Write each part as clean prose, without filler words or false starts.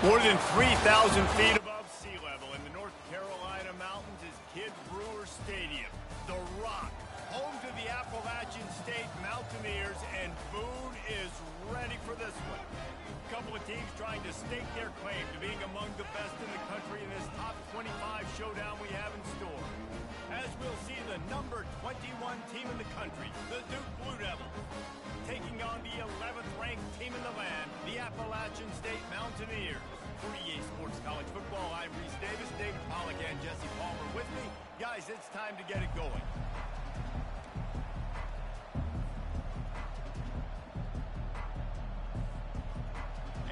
More than 3,000 feet above sea level in the North Carolina mountains is Kidd Brewer Stadium. The Rock, home to the Appalachian State Mountaineers, and Boone is ready for this one. A couple of teams trying to stake their claim to being among the best in the country in this top 25 showdown we have in store. As we'll see the number 21 team in the country, the Duke Blue Devils, taking on the 11th ranked team in the land, the Appalachian State Mountaineers. For EA Sports College Football, I'm Reese Davis, David Pollack, and Jesse Palmer with me. Guys, it's time to get it going.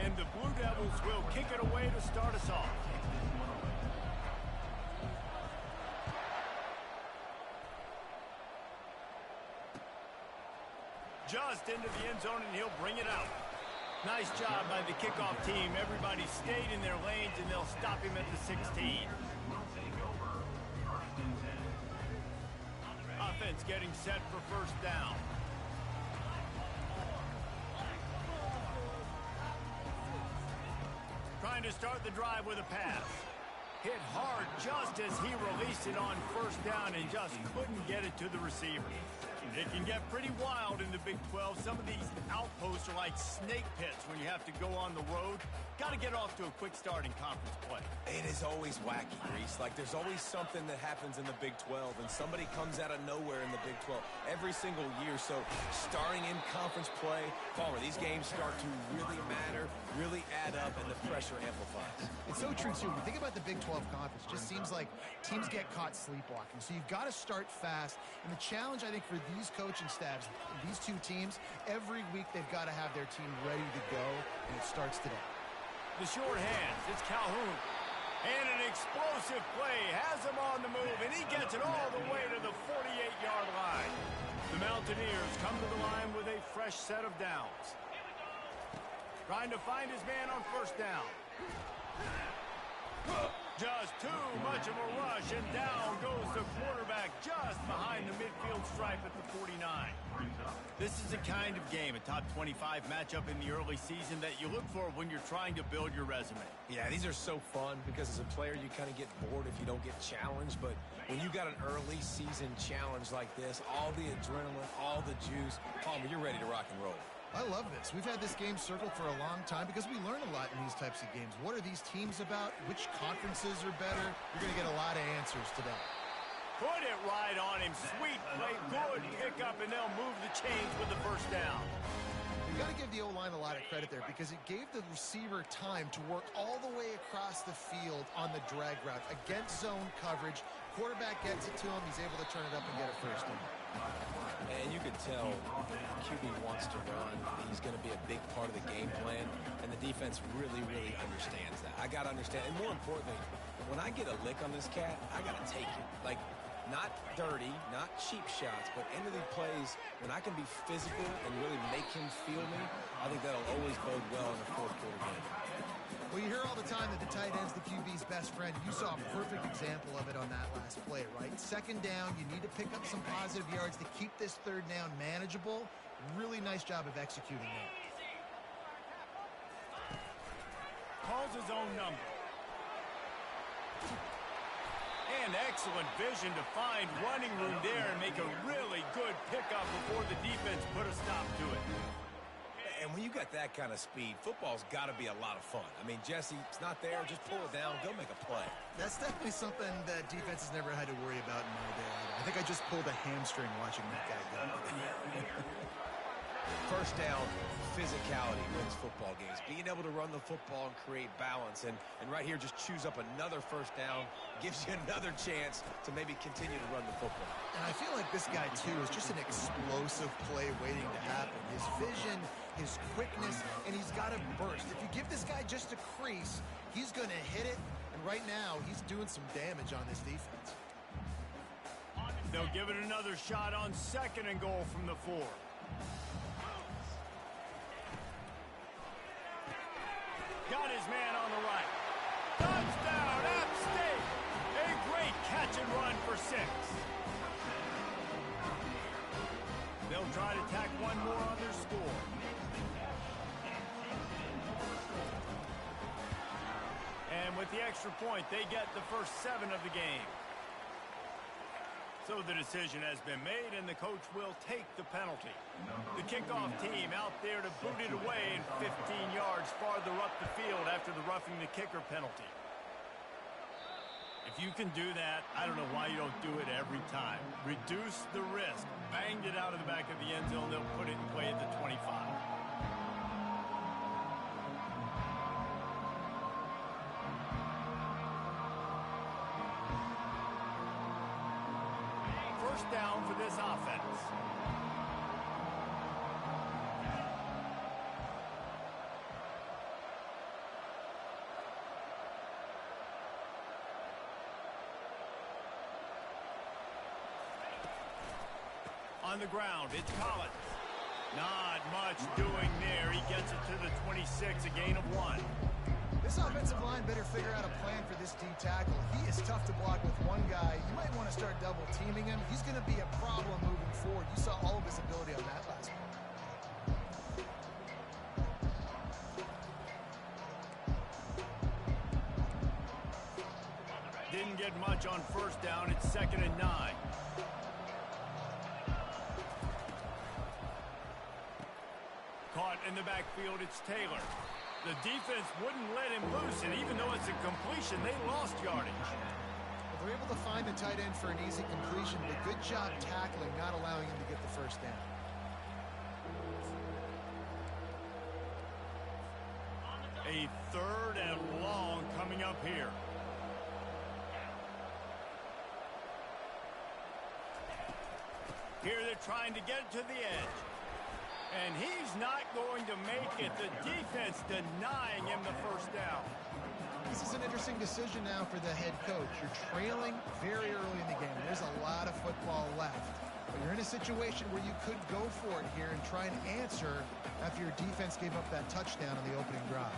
And the Blue Devils will kick it away to start us off. Just into the end zone, and he'll bring it out. Nice job by the kickoff team. Everybody stayed in their lanes, and they'll stop him at the 16. Offense getting set for first down. Trying to start the drive with a pass. Hit hard just as he released it on first down and just couldn't get it to the receiver. It can get pretty wild in the Big 12. Some of these outposts are like snake pits when you have to go on the road. Got to get off to a quick start in conference play. It is always wacky, Reese. Like, there's always something that happens in the Big 12, and somebody comes out of nowhere in the Big 12 every single year. So, starting in conference play, Palmer, these games start to really matter, really add up, and the pressure amplifies. It's so true, too. When you think about the Big 12 conference, it just seems like teams get caught sleepwalking. So, you've got to start fast. And the challenge, I think, for these coaching staffs, these two teams, every week they've got to have their team ready to go, and it starts today. The short hands, it's Calhoun. And an explosive play has him on the move, and he gets it all the way to the 48-yard line. The Mountaineers come to the line with a fresh set of downs. Trying to find his man on first down. Just too much of a rush, and down goes the quarterback just behind the midfield stripe at the 49. This is the kind of game, a top 25 matchup in the early season, that you look for when you're trying to build your resume. Yeah, these are so fun because as a player, you kind of get bored if you don't get challenged. But when you got an early season challenge like this, all the adrenaline, all the juice, Palmer, you're ready to rock and roll. I love this. We've had this game circled for a long time because we learn a lot in these types of games. What are these teams about? Which conferences are better? You're going to get a lot of answers today. Put it right on him. Sweet play, good pickup, and they'll move the chains with the first down. You've got to give the O-line a lot of credit there because it gave the receiver time to work all the way across the field on the drag route against zone coverage. Quarterback gets it to him. He's able to turn it up and get a first down. And you can tell QB wants to run. He's going to be a big part of the game plan, and the defense really, really understands that. I got to understand, and more importantly, when I get a lick on this cat, I got to take it. Like, not dirty, not cheap shots, but end of the plays, when I can be physical and really make him feel me, I think that'll always bode well in the fourth quarter game. Well, you hear all the time that the tight end's the QB's best friend. You saw a perfect example of it on that last play, right? Second down, you need to pick up some positive yards to keep this third down manageable. Really nice job of executing that. Calls his own number. And excellent vision to find running room there and make a really good pickup before the defense put a stop to it. And when you got that kind of speed, football's got to be a lot of fun. I mean, Jesse, it's not there. Just pull it down. Go make a play. That's definitely something that defense has never had to worry about in my day. I think I just pulled a hamstring watching that guy go. First down, physicality wins football games. Being able to run the football and create balance. And right here, just choose up another first down. Gives you another chance to maybe continue to run the football. And I feel like this guy, too, is just an explosive play waiting to happen. His vision, his quickness, and he's got to burst. If you give this guy just a crease, he's going to hit it. And right now, he's doing some damage on this defense. They'll give it another shot on second and goal from the 4. Got his man on the right. Touchdown, App State! A great catch and run for 6. They'll try to tack one more on their score. extra point, they get the first 7 of the game. So the decision has been made, and the coach will take the penalty. The kickoff team out there to boot it away, and 15 yards farther up the field after the roughing the kicker penalty. If you can do that, I don't know why you don't do it every time. Reduce the risk. Banged it out of the back of the end zone. They'll put it in play at the 25. First down for this offense. On the ground, it's Collins. Not much doing there. He gets it to the 26, a gain of 1. This offensive line better figure out a plan for this D tackle. He is tough to block with one guy. You might want to start double teaming him. He's going to be a problem moving forward. You saw all of his ability on that last one. Didn't get much on first down. It's 2nd and 9. Caught in the backfield, it's Taylor. The defense wouldn't let him loose, and even though it's a completion, they lost yardage. Well, they're able to find the tight end for an easy completion, but good job tackling, not allowing him to get the first down. A 3rd and long coming up here. Here they're trying to get it to the edge. And he's not going to make it. The defense denying him the first down. This is an interesting decision now for the head coach. You're trailing very early in the game. There's a lot of football left. But you're in a situation where you could go for it here and try and answer after your defense gave up that touchdown on the opening drive.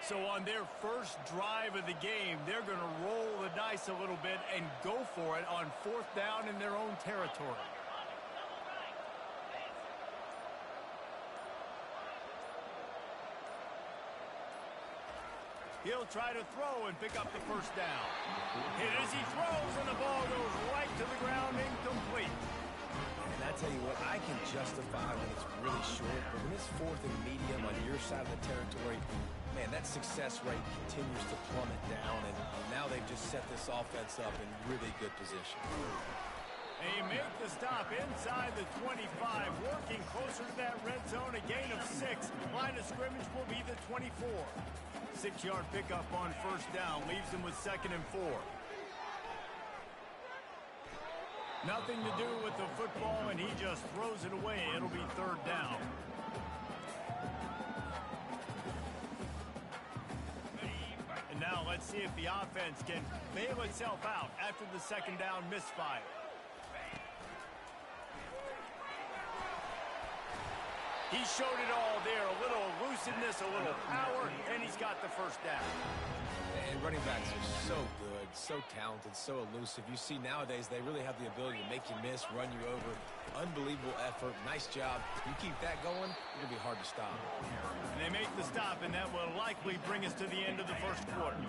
So on their first drive of the game, they're going to roll the dice a little bit and go for it on 4th down in their own territory. He'll try to throw and pick up the first down. Hit as he throws, and the ball goes right to the ground, incomplete. And I tell you what, I can justify when it's really short, but when it's 4th and medium on your side of the territory, man, that success rate continues to plummet down, and now they've just set this offense up in really good position. They make the stop inside the 25, working closer to that red zone, a gain of 6. Line of scrimmage will be the 24. 6-yard pickup on first down, leaves them with 2nd and 4. Nothing to do with the football, and he just throws it away. It'll be 3rd down. And now let's see if the offense can bail itself out after the 2nd down misfire. He showed it all there, a little elusiveness, a little power, and he's got the first down. And running backs are so good, so talented, so elusive. You see nowadays they really have the ability to make you miss, run you over. Unbelievable effort. Nice job. You keep that going, it'll be hard to stop. And they make the stop, and that will likely bring us to the end of the first quarter.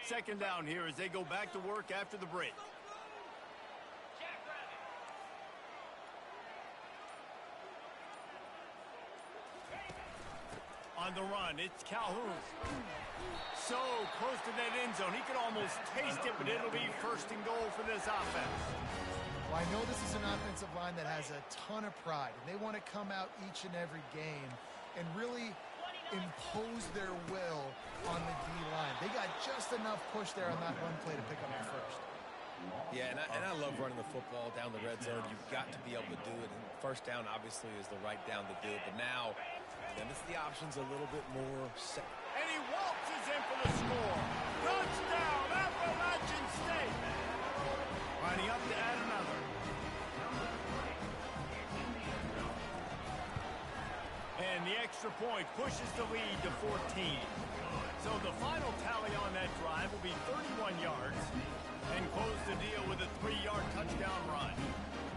Second down here as they go back to work after the break. On the run, it's Calhoun. So close to that end zone. He could almost taste it, but it'll be 1st and goal for this offense. Well, I know this is an offensive line that has a ton of pride, and they want to come out each and every game and really impose their will on the D-line. They got just enough push there on that run play to pick up the first. Yeah, and I love running the football down the red zone. You've got to be able to do it. And first down, obviously, is the right down to do it. But now, limits the options a little bit more. And he waltzes in for the score. Touchdown, Appalachian State. Lining up to add another. And the extra point pushes the lead to 14. So the final tally on that drive will be 31 yards and close the deal with a 3-yard touchdown run.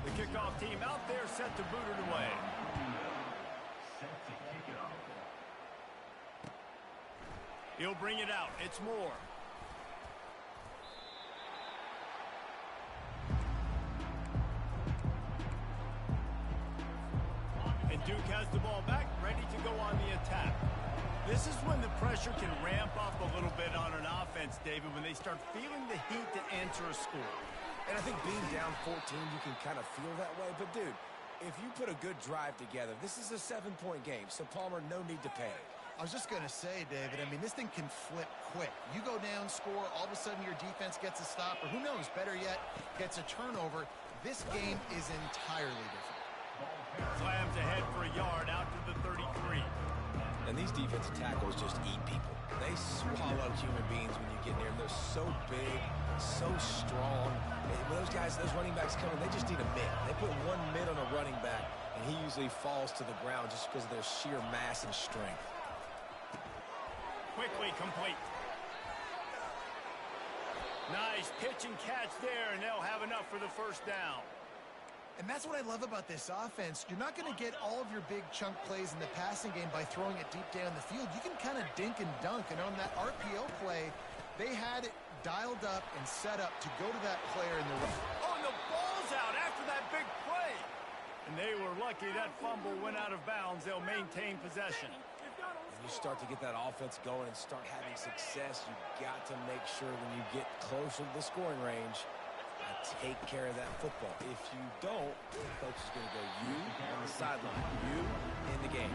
The kickoff team out there set to boot it away. He'll bring it out. It's Moore. And Duke has the ball back, ready to go on the attack. This is when the pressure can ramp up a little bit on an offense, David, when they start feeling the heat to answer a score. And I think being down 14, you can kind of feel that way. But, dude, if you put a good drive together, this is a 7-point game. So, Palmer, no need to panic. I was just going to say, David, I mean, this thing can flip quick. You go down, score, all of a sudden your defense gets a stop, or who knows, better yet, gets a turnover. This game is entirely different. Slams ahead for a yard out to the 33. And these defensive tackles just eat people. They swallow human beings when you get near them. They're so big, so strong. And when those guys, those running backs come in, they just need a mid. They put one mid on a running back, and he usually falls to the ground just because of their sheer mass and strength. Quickly complete. Nice pitch and catch there, and they'll have enough for the first down. And that's what I love about this offense. You're not going to get all of your big chunk plays in the passing game by throwing it deep down the field. You can kind of dink and dunk. And on that RPO play, they had it dialed up and set up to go to that player in the run. Oh, and the ball's out after that big play. And they were lucky that fumble went out of bounds. They'll maintain possession. When you start to get that offense going and start having success, you've got to make sure when you get closer to the scoring range, take care of that football. If you don't, the coach is going to go, you on the sideline, you in the game.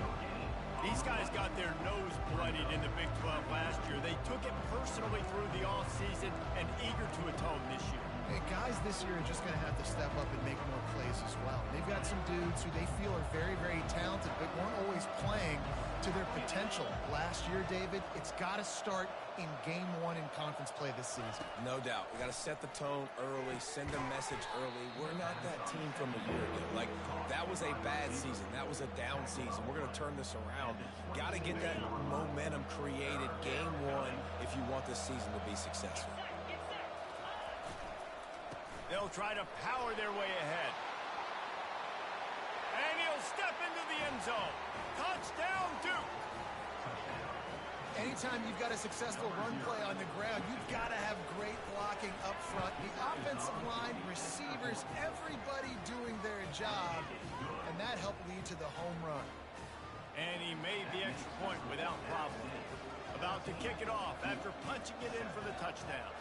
These guys got their nose bloodied in the Big 12 last year. They took it personally through the offseason and eager to atone this year. Hey, guys this year are just going to have to step up and make more plays as well. They've got some dudes who they feel are very, very talented, but weren't always playing to their potential. Last year, David, it's got to start in game 1 in conference play this season. No doubt. We got to set the tone early, send a message early. We're not that team from a year ago. Like, that was a bad season. That was a down season. We're going to turn this around. Got to get that momentum created game 1 if you want this season to be successful. They'll try to power their way ahead. And he'll step into the end zone. Touchdown, Duke. Anytime you've got a successful run play on the ground, you've got to have great blocking up front. The offensive line, receivers, everybody doing their job, and that helped lead to the home run. And he made the extra point without problem. About to kick it off after punching it in for the touchdown.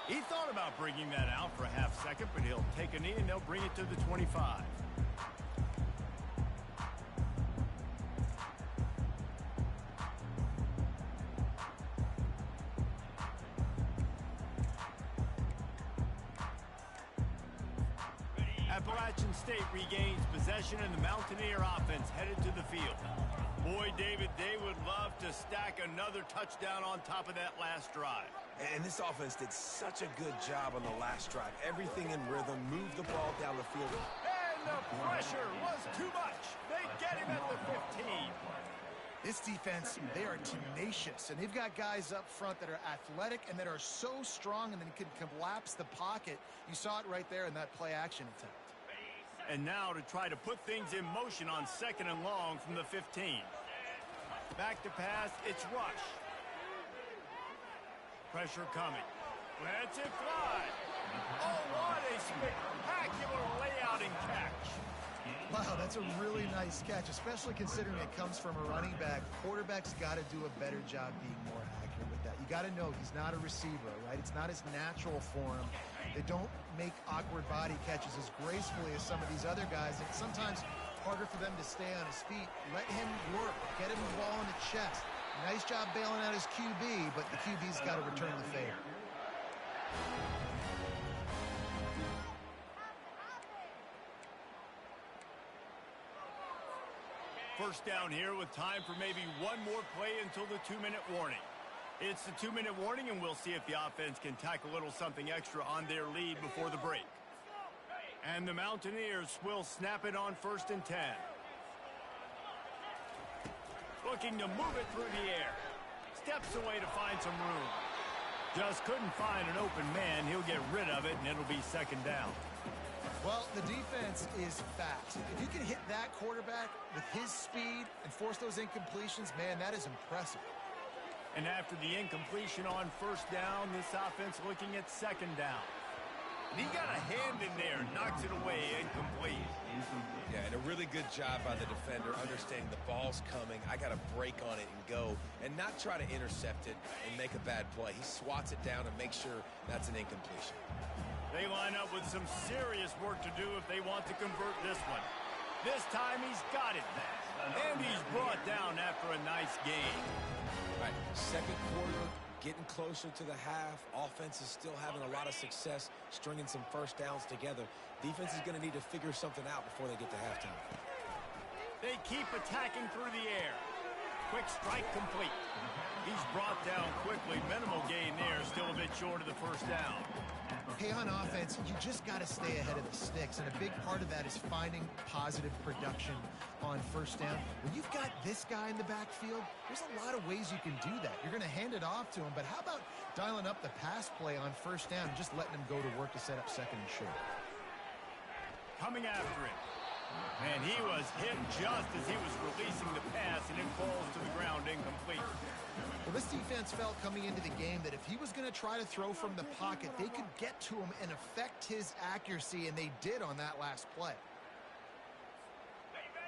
He thought about bringing that out for a half second, but he'll take a knee and they'll bring it to the 25. Appalachian State regains possession and the Mountaineer offense headed to the field. Boy, David, they would love to stack another touchdown on top of that last drive. And this offense did such a good job on the last drive. Everything in rhythm, moved the ball down the field. And the pressure was too much. They get him at the 15. This defense, they are tenacious, and they've got guys up front that are athletic and that are so strong and then can collapse the pocket. You saw it right there in that play-action attempt. And now to try to put things in motion on 2nd and long from the 15. Back to pass, it's Rush. Pressure coming. Lets it fly. Oh, what a spectacular layout and catch. Wow, that's a really nice catch, especially considering it comes from a running back. Quarterback's got to do a better job being more accurate with that. You got to know he's not a receiver, right? It's not as natural for him. They don't make awkward body catches as gracefully as some of these other guys. And sometimes harder for them to stay on his feet. Let him work. Get him the ball in the chest. Nice job bailing out his QB, but the QB's got to return the favor. First down here with time for maybe one more play until the 2-minute warning. It's the 2-minute warning, and we'll see if the offense can tack a little something extra on their lead before the break. And the Mountaineers will snap it on 1st and 10. Looking to move it through the air. Steps away to find some room. Just couldn't find an open man. He'll get rid of it, and it'll be 2nd down. Well, the defense is fast. If you can hit that quarterback with his speed and force those incompletions, man, that is impressive. And after the incompletion on 1st down, this offense looking at 2nd down. And he got a hand in there, knocks it away, incomplete. Yeah, and a really good job by the defender understanding the ball's coming. I got to break on it and go and not try to intercept it and make a bad play. He swats it down and makes sure that's an incompletion. They line up with some serious work to do if they want to convert this one. This time he's got it. And he's brought down after a nice gain. All right, 2nd quarter, getting closer to the half. Offense is still having a lot of success stringing some 1st downs together. Defense is going to need to figure something out before they get to halftime. They keep attacking through the air. Quick strike complete. He's brought down quickly. Minimal gain there, still a bit short of the 1st down. Hey, on offense, you just got to stay ahead of the sticks, and a big part of that is finding positive production on 1st down. When you've got this guy in the backfield, there's a lot of ways you can do that. You're going to hand it off to him, but how about dialing up the pass play on 1st down and just letting him go to work to set up 2nd and short? Coming after him. And he was hit just as he was releasing the pass, and it falls to the ground incomplete. Well, this defense felt coming into the game that if he was going to try to throw from the pocket, they could get to him and affect his accuracy, and they did on that last play.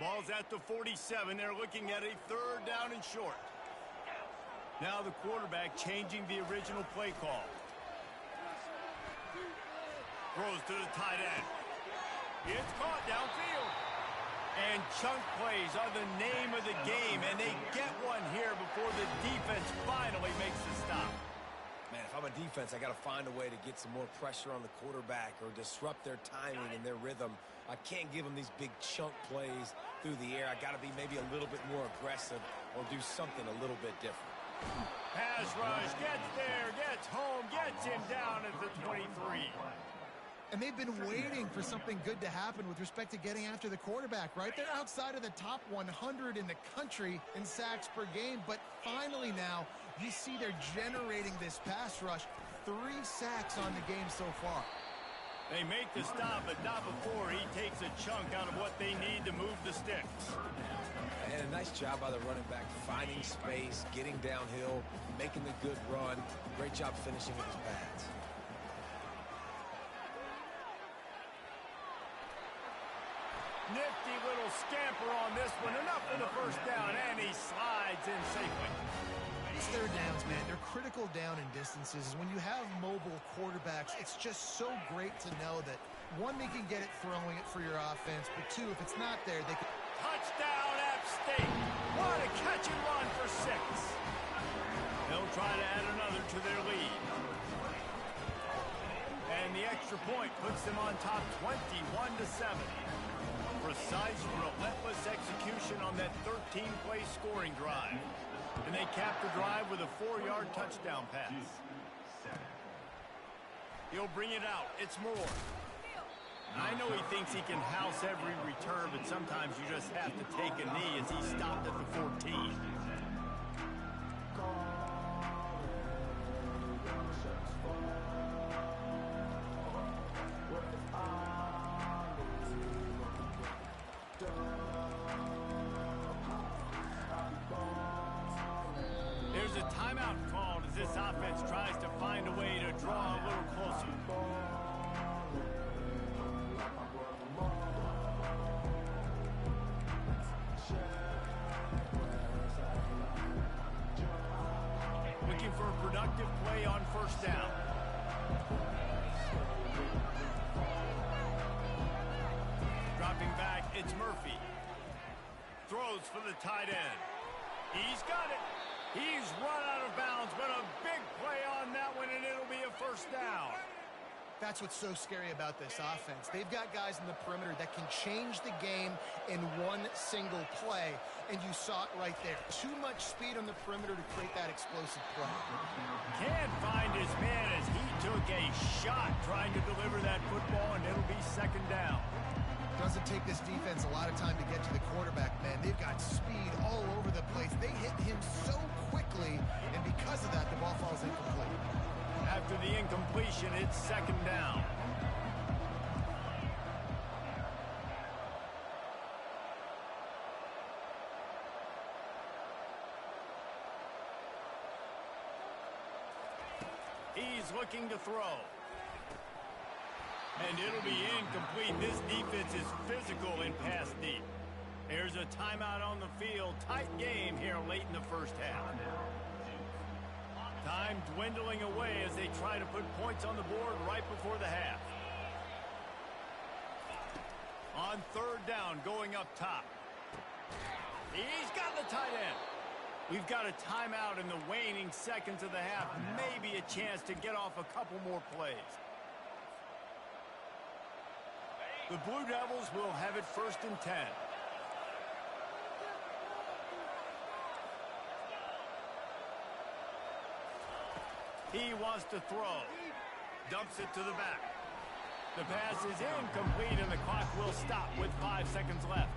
Ball's at the 47. They're looking at a 3rd down and short. Now the quarterback changing the original play call. Throws to the tight end. It's caught downfield. And chunk plays are the name of the game, and they get one here before the defense finally makes the stop. Man, if I'm a defense, I got to find a way to get some more pressure on the quarterback or disrupt their timing and their rhythm. I can't give them these big chunk plays through the air. I got to be maybe a little bit more aggressive or do something a little bit different. Pass rush, gets there, gets home, gets him down at the 23. And they've been waiting for something good to happen with respect to getting after the quarterback, right? They're outside of the top 100 in the country in sacks per game, but finally now you see they're generating this pass rush. 3 sacks on the game so far. They make the stop, but not before he takes a chunk out of what they need to move the sticks. And a nice job by the running back, finding space, getting downhill, making the good run. Great job finishing with his pads. Nifty little scamper on this one. Enough for the 1st down, and he slides in safely. These 3rd downs, man, they're critical down in distances. When you have mobile quarterbacks, it's just so great to know that, 1, they can get it throwing it for your offense, but 2, if it's not there, they can... Touchdown, App State. What a catch and run for 6. They'll try to add another to their lead. And the extra point puts them on top 21-7. Precise, relentless execution on that 13-play scoring drive. And they cap the drive with a 4-yard touchdown pass. He'll bring it out. It's Moore. I know he thinks he can house every return, but sometimes you just have to take a knee as he stopped at the 14. There's a timeout called as this offense tries to find a way to draw a little closer. Looking for a productive play on 1st down. Dropping back, it's Murphy. throws for the tight end. He's got it. He's run out of bounds, but a big play on that one, and it'll be a first down. That's what's so scary about this offense. They've got guys in the perimeter that can change the game in one single play, and you saw it right there. Too much speed on the perimeter to create that explosive play. Can't find his man as he took a shot trying to deliver that football, and it'll be second down. Doesn't take this defense a lot of time to get to the quarterback, man. They've got speed all over the place. They hit him so quickly, and because of that, the ball falls incomplete. After the incompletion, it's second down. He's looking to throw. And it'll be incomplete. This defense is physical in pass deep. There's a timeout on the field. Tight game here late in the first half. Time dwindling away as they try to put points on the board right before the half. On third down, going up top. He's got the tight end. We've got a timeout in the waning seconds of the half. Maybe a chance to get off a couple more plays. The Blue Devils will have it 1st and 10. He wants to throw. Dumps it to the back. The pass is incomplete, and the clock will stop with 5 seconds left.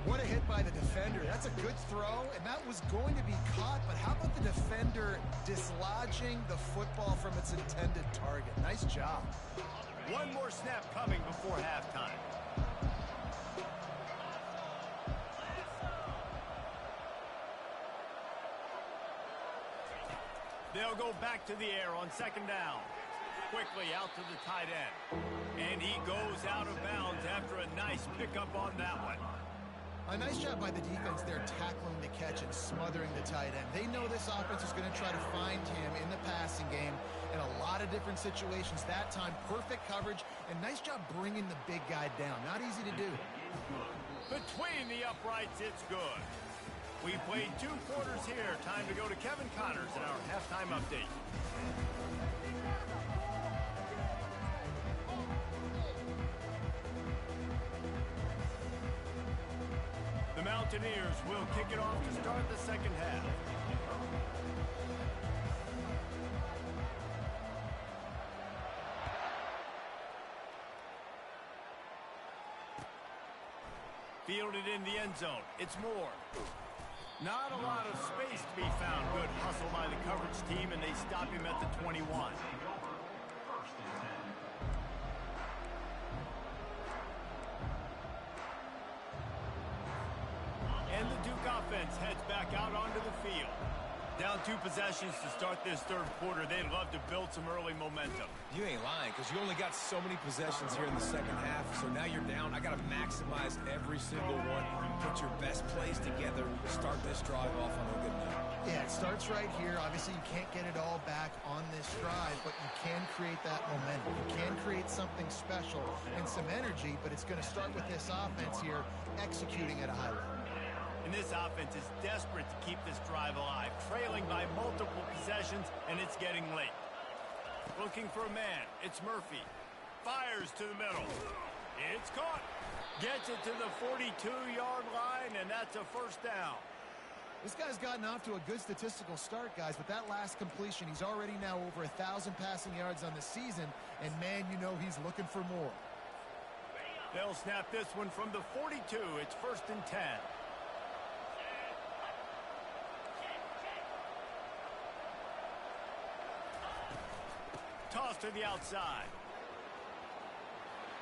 What a hit by the defender. That's a good throw, and that was going to be caught, but how about the defender dislodging the football from its intended target? Nice job. One more snap coming before halftime. They'll go back to the air on second down. Quickly out to the tight end. And he goes out of bounds after a nice pickup on that one. A nice job by the defense there tackling the catch and smothering the tight end. They know this offense is going to try to find him in the passing game in a lot of different situations. That time, perfect coverage, and nice job bringing the big guy down. Not easy to do. Between the uprights, it's good. We played 2 quarters here. Time to go to Kevin Connors in our halftime update. The Mountaineers will kick it off to start the second half. Fielded in the end zone. It's Moore. Not a lot of space to be found. Good hustle by the coverage team, and they stop him at the 21. And the Duke offense heads back out onto the field. Down 2 possessions to start this third quarter. They'd love to build some early momentum. You ain't lying, because you only got so many possessions here in the second half, so now you're down. I got to maximize every single one. Put your best plays together. Start this drive off on a good note. Yeah, it starts right here. Obviously, you can't get it all back on this drive, but you can create that momentum. You can create something special and some energy, but it's going to start with this offense here executing at a high level. And this offense is desperate to keep this drive alive, trailing by multiple possessions, and it's getting late. Looking for a man. It's Murphy. Fires to the middle. It's caught. Gets it to the 42-yard line, and that's a first down. This guy's gotten off to a good statistical start, guys. With that last completion, he's already now over 1,000 passing yards on the season, and, man, you know he's looking for more. They'll snap this one from the 42. It's 1st and 10. Toss to the outside.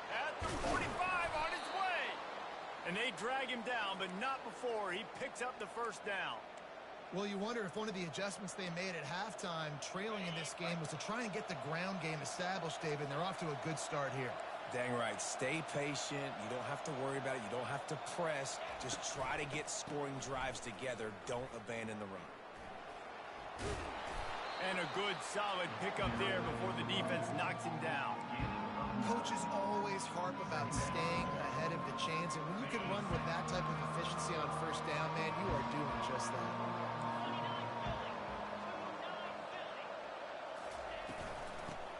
At the 45, on his way. And they drag him down, but not before he picks up the first down. Well, you wonder if one of the adjustments they made at halftime, trailing in this game, was to try and get the ground game established, David, and they're off to a good start here. Dang right. Stay patient. You don't have to worry about it. You don't have to press. Just try to get scoring drives together. Don't abandon the run. And a good, solid pickup there before the defense knocks him down. Coaches always harp about staying ahead of the chains, and when you can run with that type of efficiency on first down, man, you are doing just that.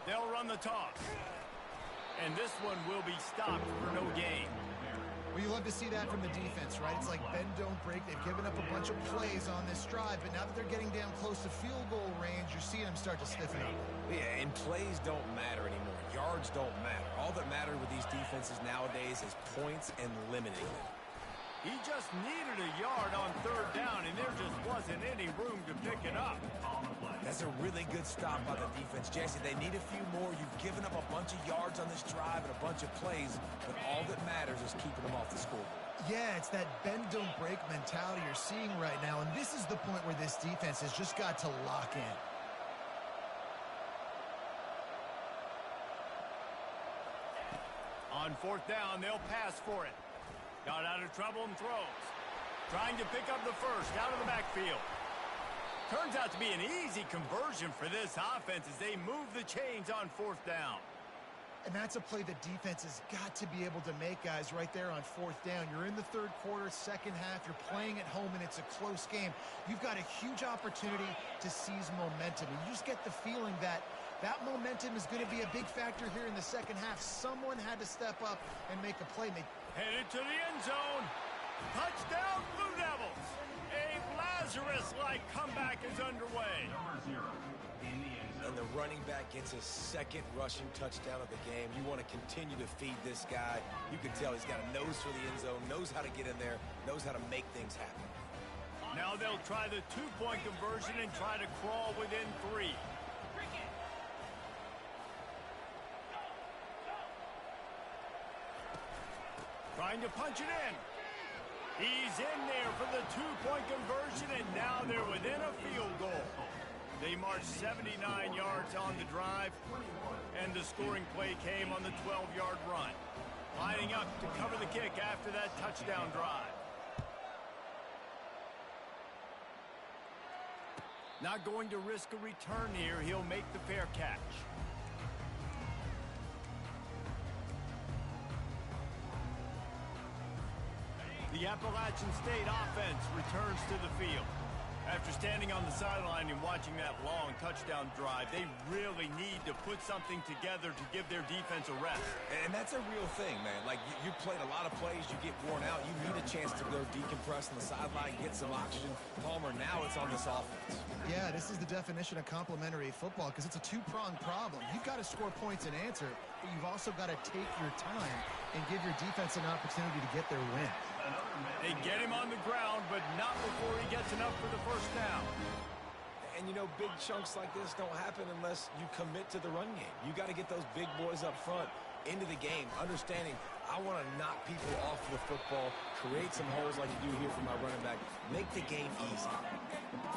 They'll run the toss. And this one will be stopped for no gain. Well, you love to see that from the defense, right? It's like bend, don't break. They've given up a bunch of plays on this drive, but now that they're getting down close to field goal range, you're seeing them start to stiffen up. Yeah, and plays don't matter anymore. Yards don't matter. All that matters with these defenses nowadays is points and limiting them. He just needed a yard on third down, and there just wasn't any room to pick it up. That's a really good stop by the defense. Jesse, they need a few more. You've given up a bunch of yards on this drive and a bunch of plays, but all that matters is keeping them off the scoreboard. Yeah, it's that bend, don't break mentality you're seeing right now, and this is the point where this defense has just got to lock in. On fourth down, they'll pass for it. Got out of trouble and throws. Trying to pick up the first out of the backfield. Turns out to be an easy conversion for this offense as they move the chains on fourth down. And that's a play the defense has got to be able to make, guys, right there on fourth down. You're in the third quarter, second half. You're playing at home, and it's a close game. You've got a huge opportunity to seize momentum. And you just get the feeling that that momentum is going to be a big factor here in the second half. Someone had to step up and make a play. Headed to the end zone. Touchdown, Blue Devils. A Lazarus-like comeback is underway. And the running back gets his second rushing touchdown of the game. You want to continue to feed this guy. You can tell he's got a nose for the end zone, knows how to get in there, knows how to make things happen. Now they'll try the two-point conversion and try to crawl within 3. Trying to punch it in. He's in there for the two-point conversion, and now they're within a field goal. They marched 79 yards on the drive, and the scoring play came on the 12-yard run. Lining up to cover the kick after that touchdown drive. Not going to risk a return here. He'll make the fair catch. The Appalachian State offense returns to the field. After standing on the sideline and watching that long touchdown drive, they really need to put something together to give their defense a rest. And that's a real thing, man. Like, you played a lot of plays, you get worn out, you need a chance to go decompress on the sideline, get some oxygen. Palmer, now it's on this offense. Yeah, this is the definition of complementary football because it's a two-pronged problem. You've got to score points and answer, but you've also got to take your time and give your defense an opportunity to get their win. They get him on the ground, but not before he gets enough for the first down. And, you know, big chunks like this don't happen unless you commit to the run game. You got to get those big boys up front into the game, understanding I want to knock people off the football, create some holes like you do here for my running back, make the game easy.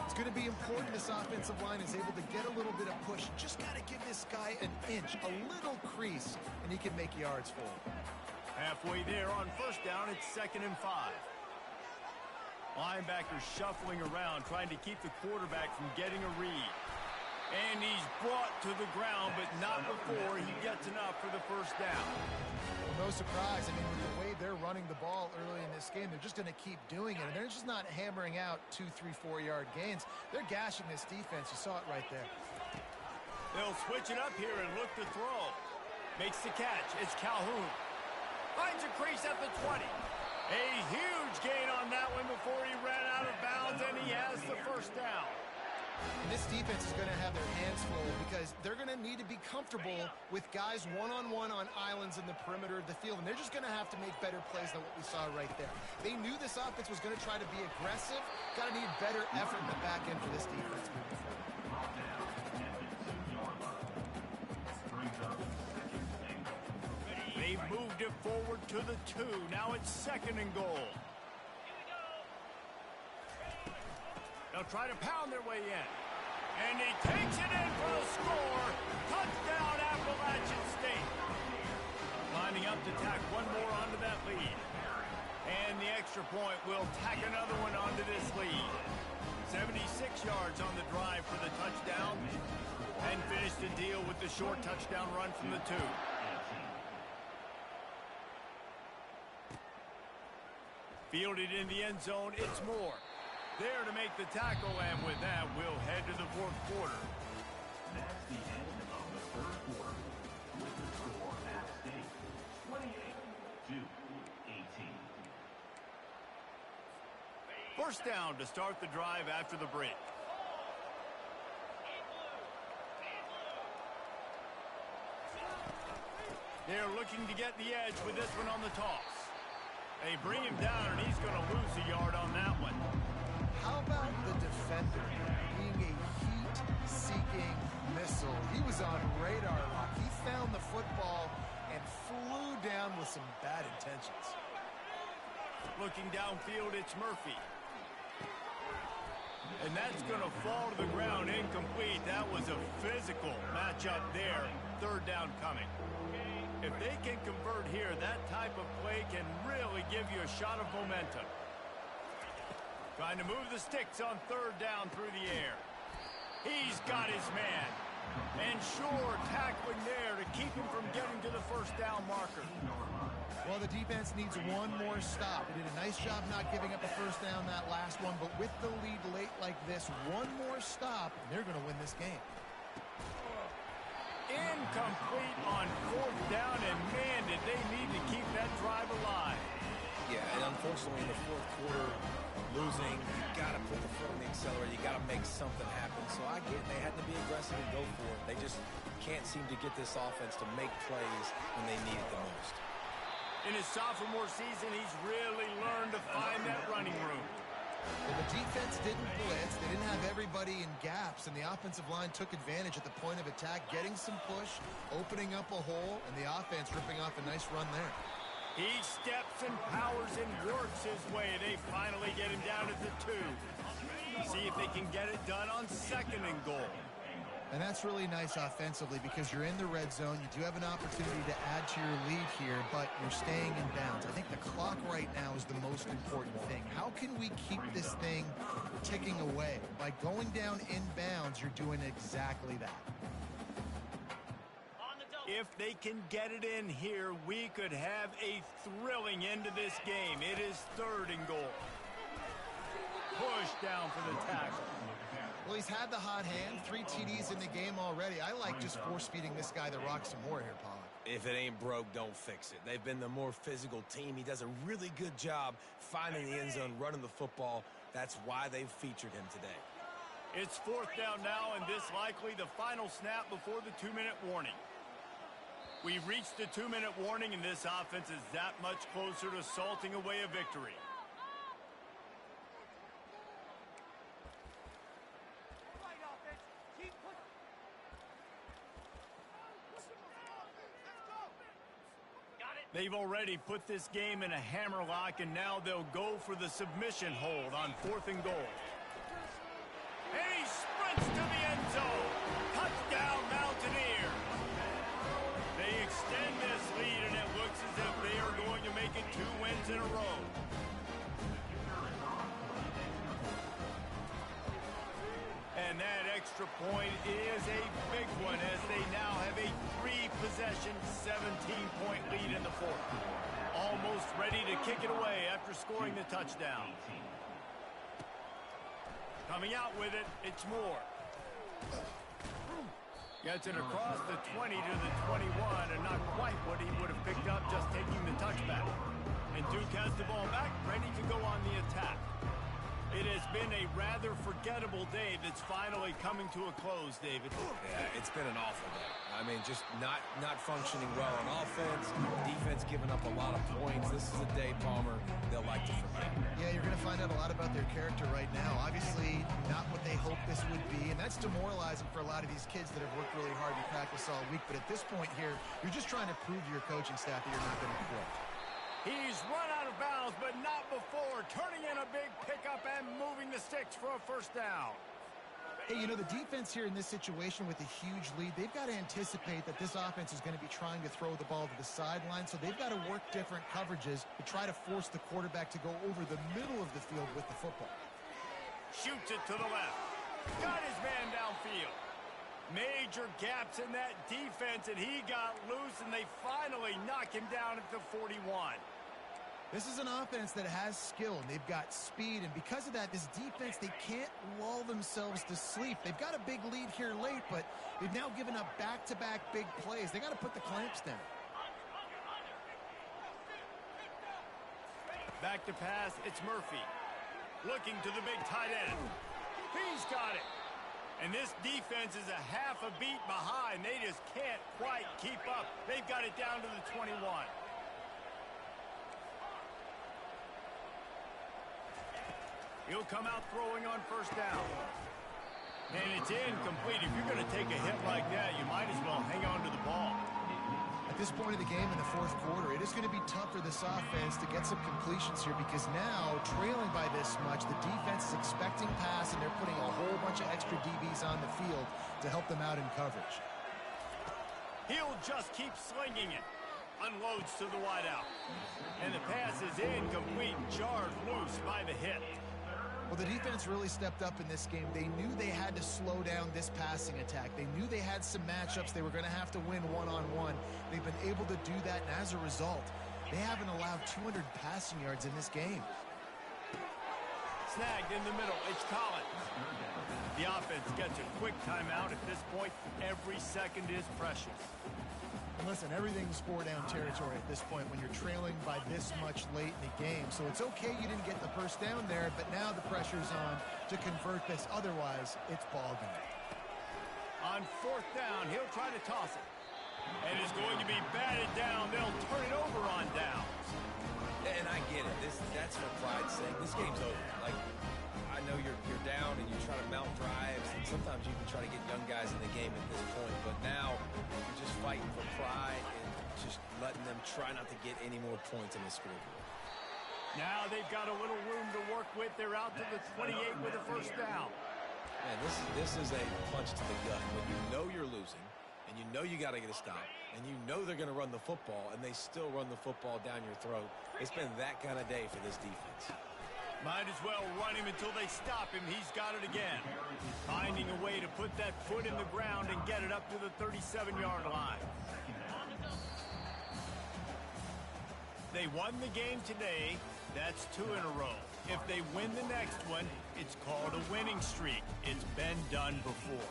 It's going to be important this offensive line is able to get a little bit of push. Just got to give this guy an inch, a little crease, and he can make yards for him. Halfway there on first down, it's 2nd and 5. Linebacker shuffling around, trying to keep the quarterback from getting a read. And he's brought to the ground, but not before he gets enough for the first down. Well, no surprise. I mean, with the way they're running the ball early in this game, they're just going to keep doing it. And they're just not hammering out 2, 3, 4-yard gains. They're gashing this defense. You saw it right there. They'll switch it up here and look to throw. Makes the catch. It's Calhoun. Finds a crease at the 20. A huge gain on that one before he ran out of bounds, and he has the first down. And this defense is going to have their hands full because they're going to need to be comfortable with guys one-on-one on islands in the perimeter of the field, and they're just going to have to make better plays than what we saw right there. They knew this offense was going to try to be aggressive. Got to need better effort in the back end for this defense moving forward. They moved it forward to the 2. Now it's 2nd and goal. They'll try to pound their way in. And he takes it in for a score. Touchdown, Appalachian State. Lining up to tack one more onto that lead. And the extra point will tack another one onto this lead. 76 yards on the drive for the touchdown. And finish the deal with the short touchdown run from the 2. Fielded in the end zone, it's Moore. There to make the tackle, and with that, we'll head to the fourth quarter. That's the end of the third quarter with the score at stake, 28-18. First down to start the drive after the break. They're looking to get the edge with this one on the toss. They bring him down, and he's going to lose a yard on that one. How about the defender being a heat-seeking missile? He was on radar lock. He found the football and flew down with some bad intentions. Looking downfield, it's Murphy. And that's going to fall to the ground incomplete. That was a physical matchup there. Third down coming. If they can convert here, that type of play can really give you a shot of momentum. Trying to move the sticks on third down through the air. He's got his man. And sure, tackling there to keep him from getting to the first down marker. Well, the defense needs one more stop. They did a nice job not giving up a first down that last one, but with the lead late like this, one more stop, and they're going to win this game. Incomplete on fourth down, and man, did they need to keep that drive alive. Yeah, and unfortunately in the fourth quarter, losing, you got to put the foot on the accelerator. You got to make something happen. So I get they had to be aggressive and go for it. They just can't seem to get this offense to make plays when they need it the most. In his sophomore season, he's really learned to find that running room. Well, the defense didn't blitz. They didn't have everybody in gaps, and the offensive line took advantage at the point of attack, getting some push, opening up a hole, and the offense ripping off a nice run there. He steps and powers and works his way. They finally get him down at the 2. See if they can get it done on second and goal. And that's really nice offensively because you're in the red zone. You do have an opportunity to add to your lead here, but you're staying in bounds. I think the clock right now is the most important thing. How can we keep this thing ticking away? By going down in bounds, you're doing exactly that. If they can get it in here, we could have a thrilling end to this game. It is third and goal. Push down for the tackle. Well, he's had the hot hand, 3 TDs in the game already. I like just force-feeding this guy the rock some more here, Pollock. If it ain't broke, don't fix it. They've been the more physical team. He does a really good job finding the end zone, running the football. That's why they've featured him today. It's fourth down now, and this likely the final snap before the 2-minute warning. We've reached the 2-minute warning, and this offense is that much closer to salting away a victory. They've already put this game in a hammerlock, and now they'll go for the submission hold on fourth and goal. And he sprints to the end zone. Touchdown, Mountaineers. They extend this lead, and it looks as if they are going to make it 2 wins in a row. And that extra point is a big one as they now have a 3-possession, 17-point lead in the fourth. Almost ready to kick it away after scoring the touchdown. Coming out with it, it's Moore. Gets it across the 20 to the 21, and not quite what he would have picked up just taking the touchback. And Duke has the ball back, ready to go on the attack. It has been a rather forgettable day that's finally coming to a close, David. Yeah, it's been an awful day. I mean, just not functioning well on offense. Defense giving up a lot of points. This is a day, Palmer, they'll like to forget. Yeah, you're going to find out a lot about their character right now. Obviously, not what they hoped this would be, and that's demoralizing for a lot of these kids that have worked really hard in practice all week. But at this point here, you're just trying to prove to your coaching staff that you're not going to quit. He's run out of bounds, but not before. Turning in a big pickup and moving the sticks for a first down. Hey, you know, the defense here in this situation with a huge lead, they've got to anticipate that this offense is going to be trying to throw the ball to the sideline, so they've got to work different coverages to try to force the quarterback to go over the middle of the field with the football. Shoots it to the left. Got his man downfield. Major gaps in that defense, and he got loose, and they finally knock him down at the 41. This is an offense that has skill, and they've got speed, and because of that, this defense, they can't lull themselves to sleep. They've got a big lead here late, but they've now given up back-to-back big plays. They got to put the clamps down. Back to pass, it's Murphy. Looking to the big tight end. He's got it. And this defense is a half a beat behind. They just can't quite keep up. They've got it down to the 21. He'll come out throwing on first down. And it's incomplete. If you're going to take a hit like that, you might as well hang on to the ball. At this point of the game in the fourth quarter, it is going to be tough for this offense to get some completions here because now, trailing by this much, the defense is expecting pass, and they're putting a whole bunch of extra DBs on the field to help them out in coverage. He'll just keep slinging it. Unloads to the wideout. And the pass is incomplete, jarred loose by the hit. Well, the defense really stepped up in this game. They knew they had to slow down this passing attack. They knew they had some matchups they were going to have to win one-on-one. They've been able to do that, and as a result, they haven't allowed 200 passing yards in this game. Snagged in the middle. It's Collins. The offense gets a quick timeout. At this point, every second is precious. And listen, everything's four-down territory at this point when you're trailing by this much late in the game. So it's okay you didn't get the first down there, but now the pressure's on to convert this. Otherwise, it's ball game. On fourth down, he'll try to toss it. And it's going to be batted down. They'll turn it over on downs. And I get it. That's for pride's sake. This game's over. Like, I know you're down and you're trying to mount drives, and sometimes you can try to get young guys in the game at this point, but now you're just fighting for pride and just letting them try not to get any more points in the scoreboard. Now they've got a little room to work with. They're out to the 28 with a first down. Man, this is a punch to the gut when you know you're losing and you know you got to get a stop and you know they're going to run the football and they still run the football down your throat. It's been that kind of day for this defense. Might as well run him until they stop him. He's got it again. Finding a way to put that foot in the ground and get it up to the 37-yard line. They won the game today. That's 2 in a row. If they win the next one, it's called a winning streak. It's been done before.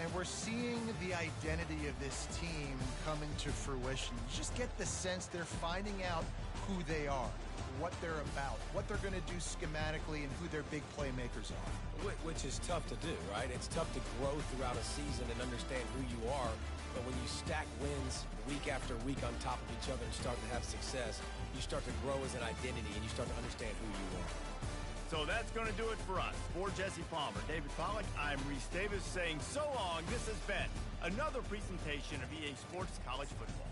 And we're seeing the identity of this team coming to fruition. You just get the sense they're finding out who they are, what they're about, what they're going to do schematically, and who their big playmakers are. Which is tough to do, right? It's tough to grow throughout a season and understand who you are. But when you stack wins week after week on top of each other and start to have success, you start to grow as an identity and you start to understand who you are. So that's going to do it for us. For Jesse Palmer, David Pollack, I'm Reese Davis saying so long. This has been another presentation of EA Sports College Football.